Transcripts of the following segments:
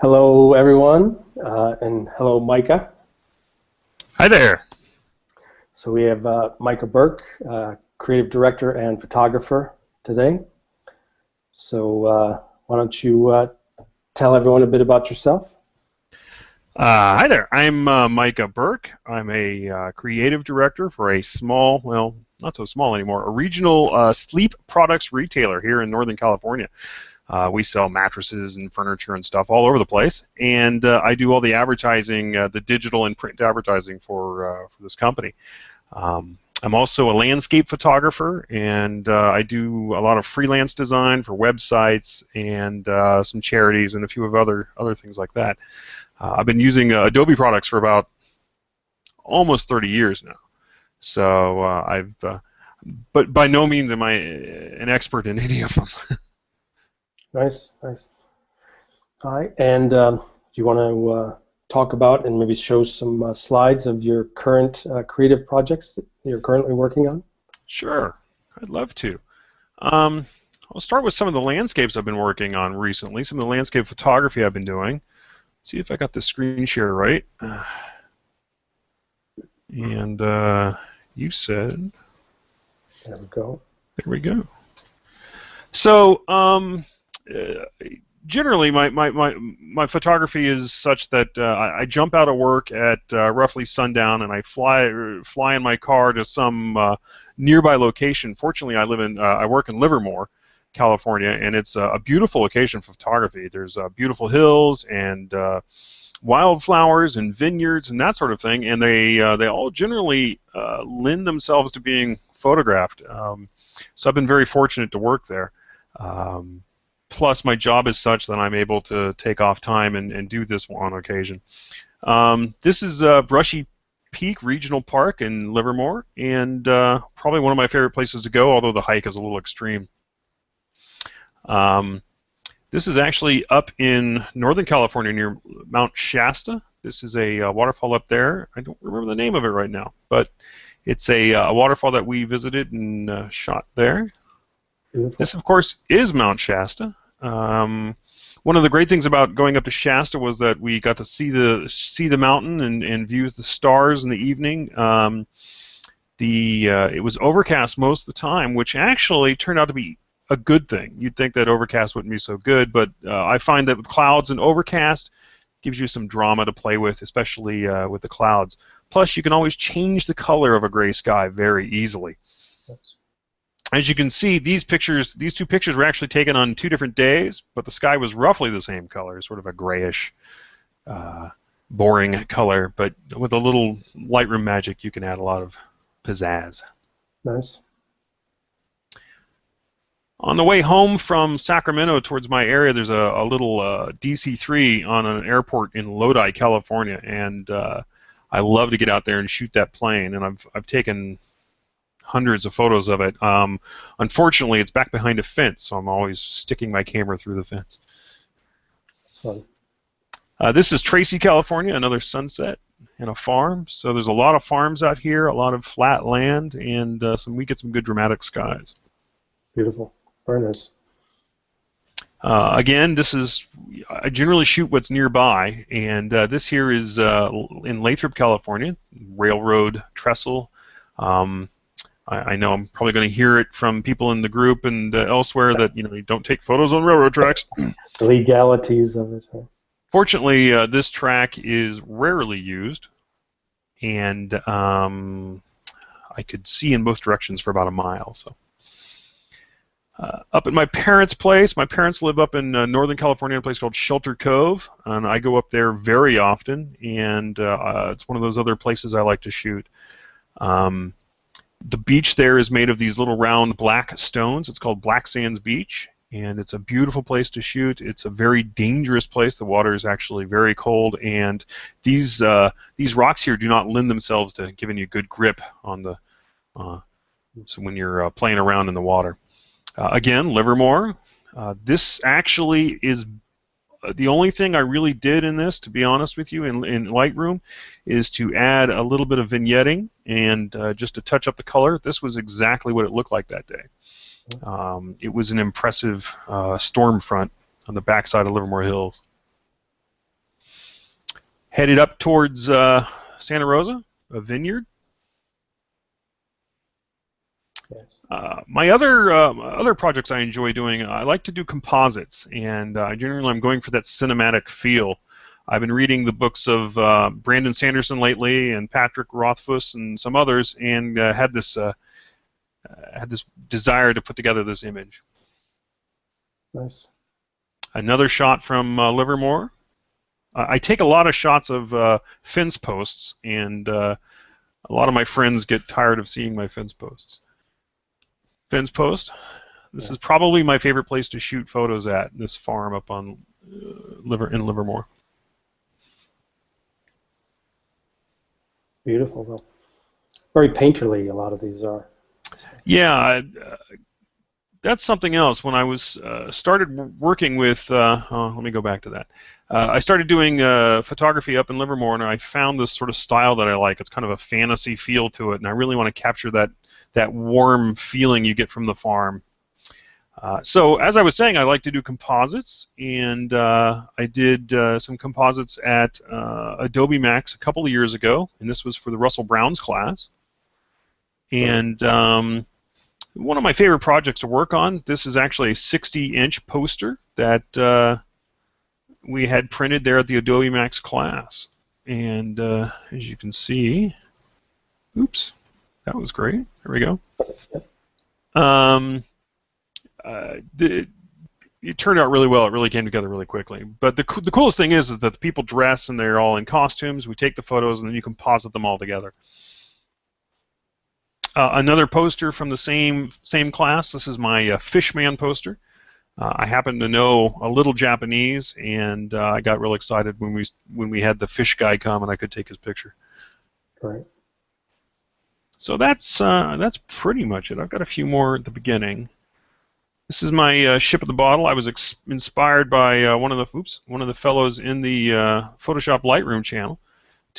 Hello, everyone, and hello, Micah. Hi there. So we have Micah Burke, creative director and photographer today. So why don't you tell everyone a bit about yourself? Hi there. I'm Micah Burke. I'm a creative director for a small, well, not so small anymore, a regional sleep products retailer here in Northern California. We sell mattresses and furniture and stuff all over the place, and I do all the advertising, the digital and print advertising for this company. I'm also a landscape photographer, and I do a lot of freelance design for websites and some charities and a few of other things like that. I've been using Adobe products for about almost 30 years now. So but by no means am I an expert in any of them. Nice, nice. All right, and do you want to talk about and maybe show some slides of your current creative projects that you're currently working on? Sure, I'd love to. I'll start with some of the landscapes I've been working on recently, some of the landscape photography I've been doing. See if I got the screen share right. And you said, There we go. there we go. So generally, my photography is such that I jump out of work at roughly sundown, and I fly in my car to some nearby location. Fortunately, I work in Livermore, California, and it's a beautiful location for photography. There's beautiful hills and wildflowers and vineyards and that sort of thing, and they all generally lend themselves to being photographed. So I've been very fortunate to work there. Plus, my job is such that I'm able to take off time and do this on occasion. This is Brushy Peak Regional Park in Livermore, and probably one of my favorite places to go, although the hike is a little extreme. This is actually up in Northern California near Mount Shasta. This is a waterfall up there. I don't remember the name of it right now, but it's a waterfall that we visited and shot there. Beautiful. This, of course, is Mount Shasta. One of the great things about going up to Shasta was that we got to see the mountain and view the stars in the evening. It was overcast most of the time, which actually turned out to be a good thing. You'd think that overcast wouldn't be so good, but I find that with clouds and overcast, gives you some drama to play with, especially with the clouds. Plus, you can always change the color of a gray sky very easily. As you can see, these two pictures were actually taken on 2 different days, but the sky was roughly the same color, sort of a grayish, boring color. But with a little Lightroom magic, you can add a lot of pizzazz. Nice. On the way home from Sacramento towards my area, there's a little DC-3 on an airport in Lodi, California, and I love to get out there and shoot that plane. And I've taken hundreds of photos of it. Unfortunately, it's back behind a fence, so I'm always sticking my camera through the fence. That's fun. This is Tracy, California, another sunset and a farm. So there's a lot of farms out here, a lot of flat land, and we get some good dramatic skies. Beautiful. Very nice. Again, I generally shoot what's nearby, and this here is in Lathrop, California, railroad trestle. I know I'm probably going to hear it from people in the group and elsewhere that you don't take photos on railroad tracks. The legalities of it. Huh? Fortunately, this track is rarely used, and I could see in both directions for about a mile. So. Up at my parents' place, my parents live up in Northern California in a place called Shelter Cove, and I go up there very often, and it's one of those other places I like to shoot. The beach there is made of these little round black stones. It's called Black Sands Beach, and it's a beautiful place to shoot. It's a very dangerous place. The water is actually very cold, and these rocks here do not lend themselves to giving you good grip on the so when you're playing around in the water. Again, Livermore. This actually is the only thing I really did in this, to be honest with you, in Lightroom, is to add a little bit of vignetting and just to touch up the color. This was exactly what it looked like that day. It was an impressive storm front on the backside of Livermore Hills. headed up towards Santa Rosa, a vineyard. Yes. My other projects I enjoy doing, I like to do composites, and generally I'm going for that cinematic feel. I've been reading the books of Brandon Sanderson lately, and Patrick Rothfuss, and some others, and had this desire to put together this image. Nice. Another shot from Livermore. I take a lot of shots of fence posts, and a lot of my friends get tired of seeing my fence posts. Fence post. This is probably my favorite place to shoot photos at, this farm up on in Livermore. Beautiful, though. Very painterly, a lot of these are. Yeah, that's something else. When I was started working with, let me go back to that. I started doing photography up in Livermore, and I found this sort of style that I like. It's kind of a fantasy feel to it, and I really want to capture that warm feeling you get from the farm. So as I was saying, I like to do composites, and I did some composites at Adobe Max a couple of years ago, and this was for the Russell Brown's class. And one of my favorite projects to work on, this is actually a 60-inch poster that we had printed there at the Adobe Max class. And as you can see, oops, that was great. There we go. It turned out really well. It really came together really quickly. But the coolest thing is that the people dress and they're all in costumes. We take the photos and then you composite them all together. Another poster from the same class. This is my Fishman poster. I happen to know a little Japanese, and I got real excited when we had the fish guy come and I could take his picture. Right. So that's pretty much it. I've got a few more at the beginning. This is my ship at the bottle. I was inspired by one of the fellows in the Photoshop Lightroom channel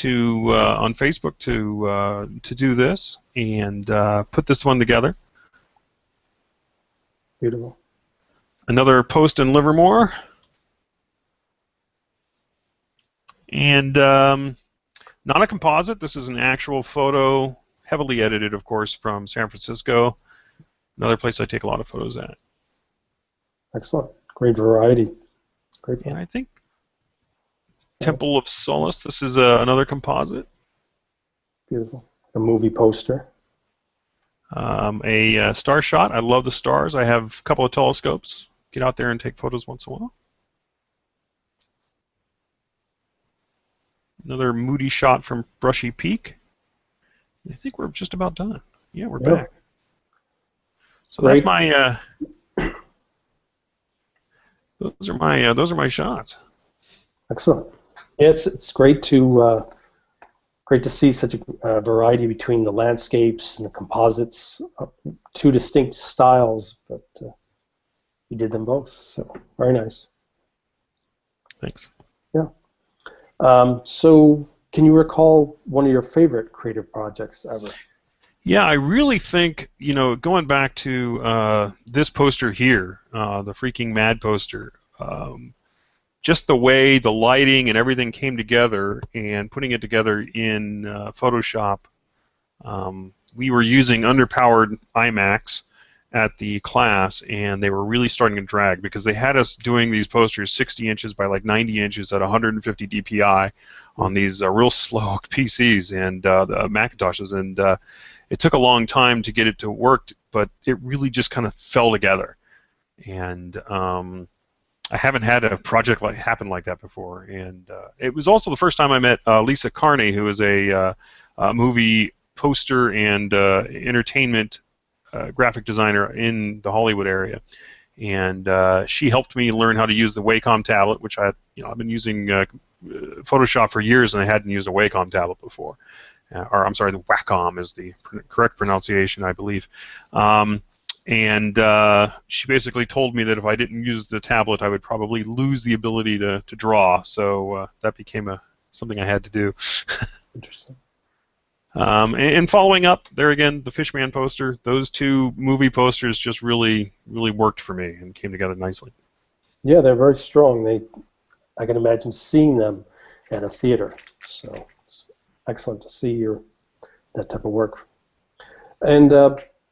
on Facebook to do this and put this one together. Beautiful. Another post in Livermore, and not a composite. This is an actual photo, heavily edited, of course, from San Francisco. Another place I take a lot of photos at. Excellent. Great variety. Great. And I think Temple of Solace. This is another composite. Beautiful. A movie poster. A star shot. I love the stars. I have a couple of telescopes. Get out there and take photos once in a while. Another moody shot from Brushy Peak. I think we're just about done. Yeah, we're back. So Great. that's my. Those are my shots. Excellent. Yeah, it's great to see such a variety between the landscapes and the composites. Two distinct styles, but you did them both. So very nice. Thanks. Yeah. So can you recall one of your favorite creative projects ever? Yeah, I really think, going back to this poster here, the Freaking Mad poster, just the way the lighting and everything came together and putting it together in Photoshop. We were using underpowered iMacs at the class, and they were really starting to drag because they had us doing these posters 60 inches by like 90 inches at 150 DPI on these real slow PCs and the Macintoshes, and it took a long time to get it to work, but it really just kind of fell together. And I haven't had a project happen like that before. And it was also the first time I met Lisa Carney, who is a movie poster and entertainment graphic designer in the Hollywood area. And she helped me learn how to use the Wacom tablet, which I've been using Photoshop for years, and I hadn't used a Wacom tablet before. Or I'm sorry, the Wacom is the correct pronunciation, I believe. And she basically told me that if I didn't use the tablet, I would probably lose the ability to draw. So that became something I had to do. Interesting. And following up, there again, the Fishman poster, those two movie posters just really, really worked for me and came together nicely. Yeah, they're very strong. I can imagine seeing them at a theater. So it's excellent to see that type of work. And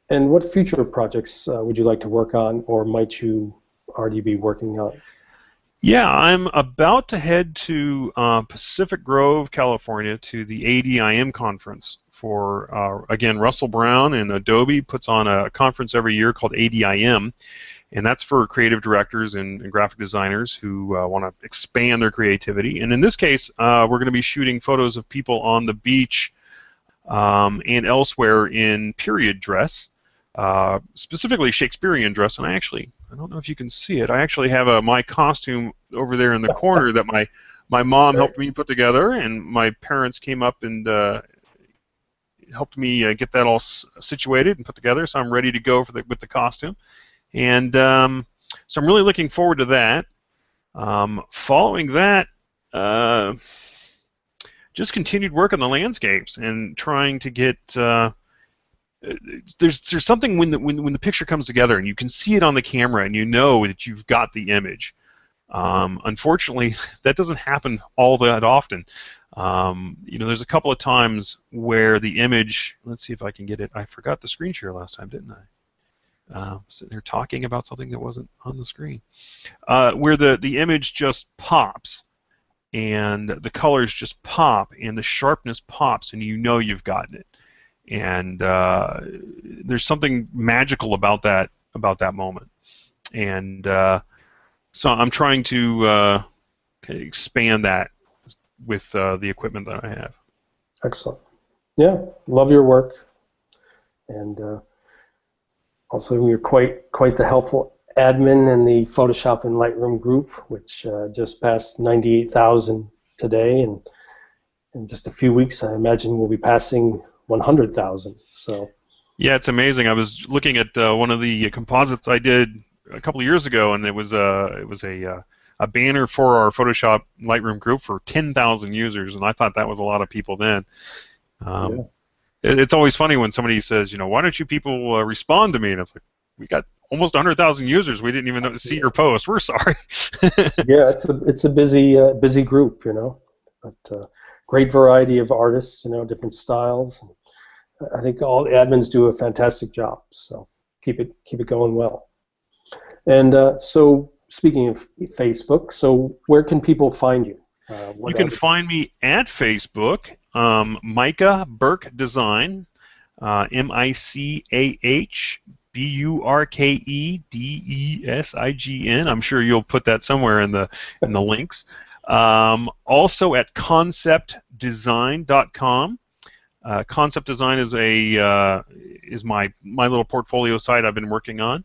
what future projects would you like to work on, or might you already be working on? Yeah, I'm about to head to Pacific Grove, California, to the ADIM conference for, again, Russell Brown and Adobe puts on a conference every year called ADIM, and that's for creative directors and graphic designers who want to expand their creativity. And in this case, we're going to be shooting photos of people on the beach and elsewhere in period dress. Specifically Shakespearean dress, and I don't know if you can see it. I actually have my costume over there in the corner that my mom helped me put together, and my parents came up and helped me get that all situated and put together. So I'm ready to go with the costume, and so I'm really looking forward to that. Following that, just continued work on the landscapes and trying to get. There's something when the picture comes together and you can see it on the camera and you know that you've got the image. Unfortunately, that doesn't happen all that often. There's a couple of times where the image. Let's see if I can get it. I forgot the screen share last time, didn't I? Sitting there talking about something that wasn't on the screen. Where the image just pops and the colors just pop and the sharpness pops and you know you've gotten it. And there's something magical about that moment, and so I'm trying to expand that with the equipment that I have. Excellent. Yeah, love your work, and also you're quite the helpful admin in the Photoshop and Lightroom group, which just passed 98,000 today, and in just a few weeks, I imagine we'll be passing 100,000. So yeah, it's amazing. I was looking at one of the composites I did a couple of years ago, and it was a banner for our Photoshop Lightroom group for 10,000 users, and I thought that was a lot of people then. It's always funny when somebody says, why don't you people respond to me? And it's like, we got almost 100,000 users. We didn't even see your post. We're sorry. Yeah, it's a busy group, but great variety of artists, different styles. I think all the admins do a fantastic job. So keep it going well. And so speaking of Facebook, so where can people find you? You can find me at Facebook, Micah Burke Design, MICAHBURKEDESIGN. I'm sure you'll put that somewhere in the links. Also at conceptdesign.com. Concept Design is my little portfolio site I've been working on,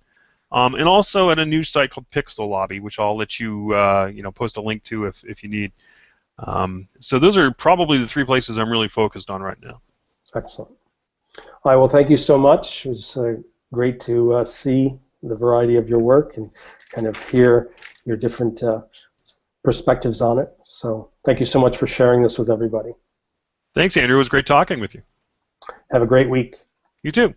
and also at a new site called Pixel Lobby, which I'll let you post a link to if you need. So those are probably the three places I'm really focused on right now. Excellent. All right. Well, thank you so much. It was great to see the variety of your work and kind of hear your different perspectives on it. So thank you so much for sharing this with everybody. Thanks, Andrew. It was great talking with you. Have a great week. You too.